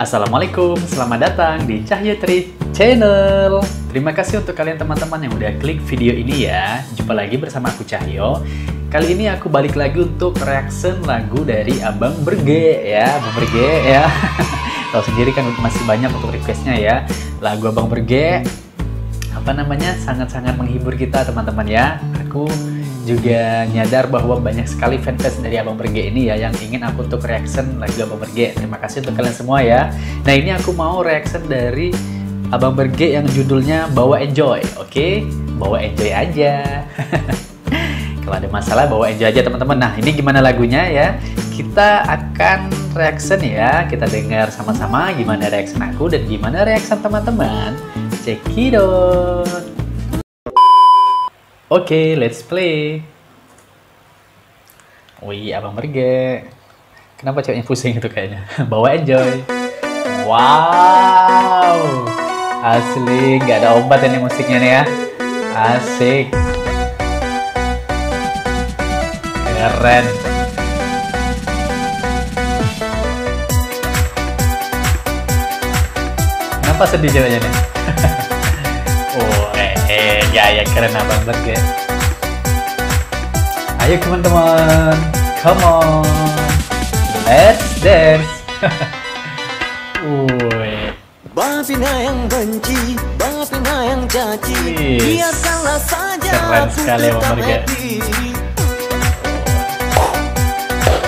Assalamualaikum, selamat datang di Cahyo Tri Channel. Terima kasih untuk kalian teman-teman yang udah klik video ini ya. Jumpa lagi bersama aku Cahyo. Kali ini aku balik lagi untuk reaction lagu dari Abang Berge ya, Abang Berge ya. Tahu sendiri kan masih banyak untuk requestnya ya. Lagu Abang Berge sangat-sangat menghibur kita teman-teman ya. Aku juga nyadar bahwa banyak sekali fanbase dari Abang Berge ini ya yang ingin aku untuk reaction lagu Abang Berge. Terima kasih untuk kalian semua ya. Nah, ini aku mau reaction dari Abang Berge yang judulnya Bawa Enjoy. Oke, bawa enjoy aja. Kalau ada masalah bawa enjoy aja teman-teman. Nah, ini gimana lagunya ya? Kita akan reaction ya. Kita dengar sama-sama gimana reaction aku dan gimana reaction teman-teman. Check it out. Oke, let's play. Wih, Abang Berge. Kenapa ceweknya pusing itu kayaknya? Bawa enjoy. Wow. Asli, nggak ada obat ini musiknya nih ya. Asik. Keren. Kenapa sedih ceweknya nih? Ya keren Abang Berge. Ayo teman-teman, come on, let's dance. Bapina yang benci, bapina yang caci, biarkanlah saja. Keren sekali Abang Berge.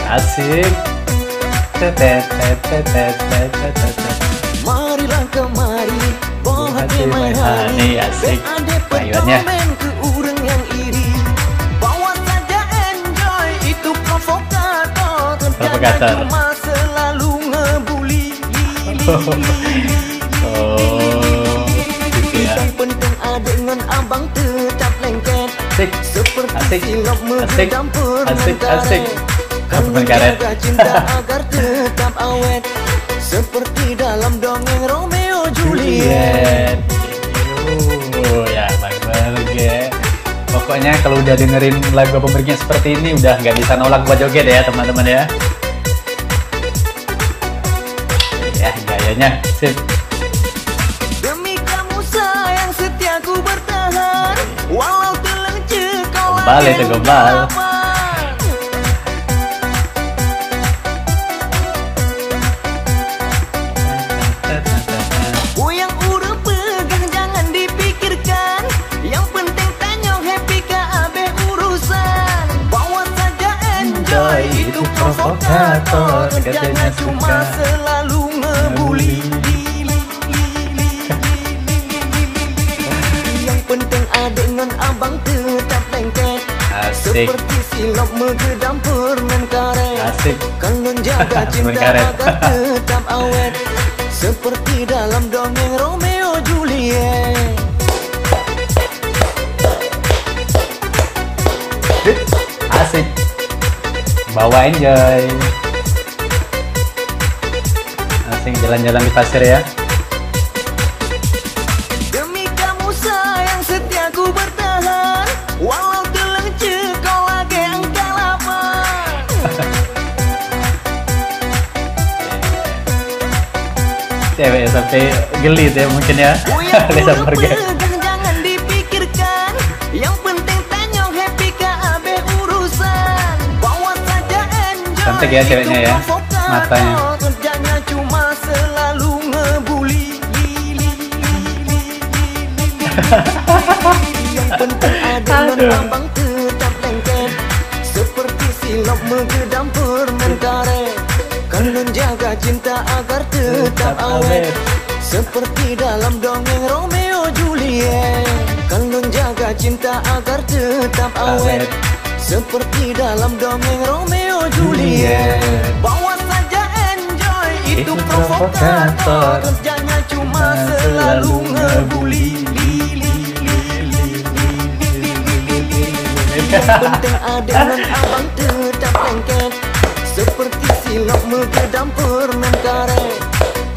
Asik. Marilah kemari, bawa hati ini asik. Rayuannya. Bawa saja enjoy, itu provokator. Provokator. Cuma selalu ngebully. Gitu ya. Yang penting dengan abang tetap lengket. Seperti silap menggedam permen karet. Menjaga cinta agar tetap awet. Seperti dalam dongeng Romeo Juliet. Ya Abang Berge. Pokoknya kalau udah dengerin lagu Abang Berge seperti ini udah nggak bisa nolak buat joget ya teman-teman ya. Ya gayanya sip. Demi kamu sayang setiaku bertahan. Walau telah kau gombal itu gombal. Itu provokator, kerjanya cuma selalu ngebully. Yang penting dengan abang tetap lengket. Seperti silap menggedam permen karet. Asik. Kan menjaga cinta agar tetap awet. Seperti dalam dongeng Romeo Juliet. Asik. Bawa enjoy. Asing jalan-jalan di pasir ya. Demi kamu sayang setiaku bertahan. Walau telah kau lagi engkau lapar. Cewek sampai geli deh mungkin ya. Lihat Berge. Jangan dipikirkan. Yang penting tanyong happy KB urusan. Bawa saja enjoy. Cantik ya ceweknya ya, matanya. Kerjanya cuma selalu ngebully. Yang penting dengan abang tetap lengket. Seperti silap menggedam permen karet. Kan menjaga cinta agar tetap awet. Seperti dalam dongeng Romeo Juliet. Kan menjaga cinta agar tetap awet. Seperti dalam dongeng Romeo Juliet. Bawa saja enjoy, itu provokator. Kerjanya cuma selalu ngebully. Yang penting dengan abang tetap lengket. Seperti silap menggedam permen karet.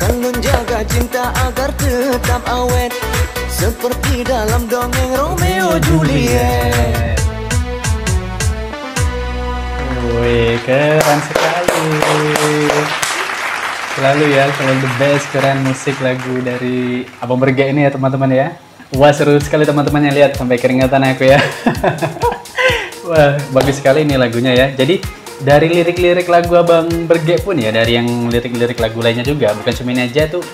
Kan menjaga cinta agar tetap awet. Seperti dalam dongeng Romeo Juliet. Wih, keren sekali. Selalu ya, selalu the best, keren musik lagu dari Abang Berge ini ya teman-teman ya. Wah seru sekali teman-teman yang lihat, sampai keringatan aku ya. Wah bagus sekali ini lagunya ya. Jadi dari lirik-lirik lagu Abang Berge pun ya, dari yang lirik-lirik lagu lainnya juga, bukan cuma ini aja tuh.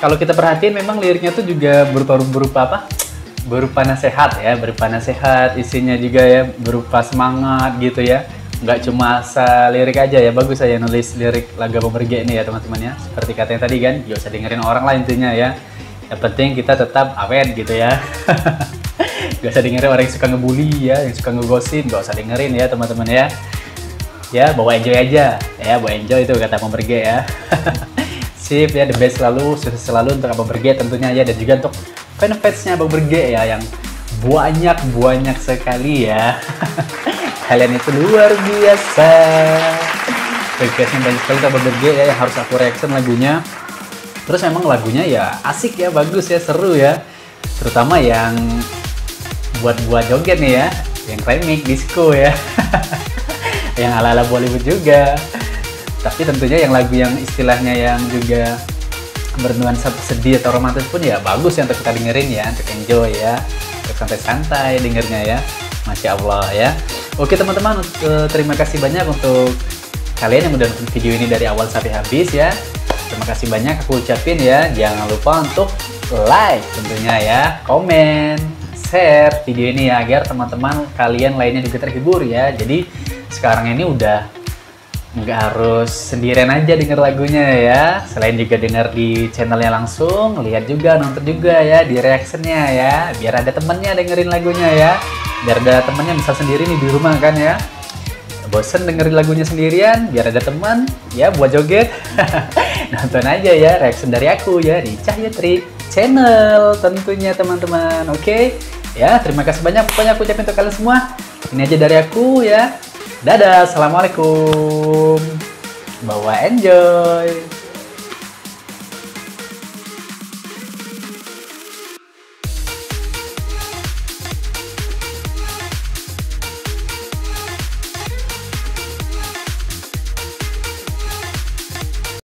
Kalau kita perhatiin memang liriknya tuh juga berupa apa? Berupa nasihat ya, berupa nasihat, isinya juga ya berupa semangat gitu ya. Nggak cuma asal lirik aja ya, bagus saya nulis lirik lagu Abang Berge ini ya teman-teman ya. Seperti katanya tadi kan, gak usah dengerin orang lah intinya ya. Yang penting kita tetap awet gitu ya. Gak usah dengerin orang yang suka ngebully ya, yang suka ngegosip, gak usah dengerin ya teman-teman ya. Ya bawa enjoy aja ya, bawa enjoy itu kata Abang Berge ya. Sip ya, the best selalu, sukses selalu untuk Abang Berge tentunya ya, dan juga untuk fanfansnya Abang Berge ya yang banyak sekali ya. Kalian itu luar biasa. Requestnya banyak sekali Abang Berge ya yang harus aku reaction lagunya. Terus memang lagunya ya asik ya, bagus ya, seru ya. Terutama yang buat joget nih ya, yang remix disco ya. Yang ala-ala Bollywood juga. Tapi tentunya yang lagu yang istilahnya yang juga bernuansa sedih atau romantis pun ya bagus ya untuk kita dengerin ya, untuk enjoy ya, untuk santai-santai dengernya ya. Masya Allah ya. Oke teman-teman, terima kasih banyak untuk kalian yang udah nonton video ini dari awal sampai habis ya. Terima kasih banyak aku ucapin ya. Jangan lupa untuk like tentunya ya, komen, share video ini ya, agar teman-teman kalian lainnya juga terhibur ya. Jadi sekarang ini udah nggak harus sendirian aja denger lagunya ya. Selain juga denger di channelnya langsung, lihat juga, nonton juga ya di reactionnya ya. Biar ada temennya dengerin lagunya ya. Biar ada temennya, misal sendiri nih di rumah kan ya, bosen dengerin lagunya sendirian, biar ada teman ya buat joget. Nonton aja ya reaction dari aku ya di Cahya Tri Channel tentunya teman-teman. Oke ya, terima kasih banyak pokoknya aku ucapin untuk kalian semua. Ini aja dari aku ya. Dadah, assalamualaikum, bawa enjoy.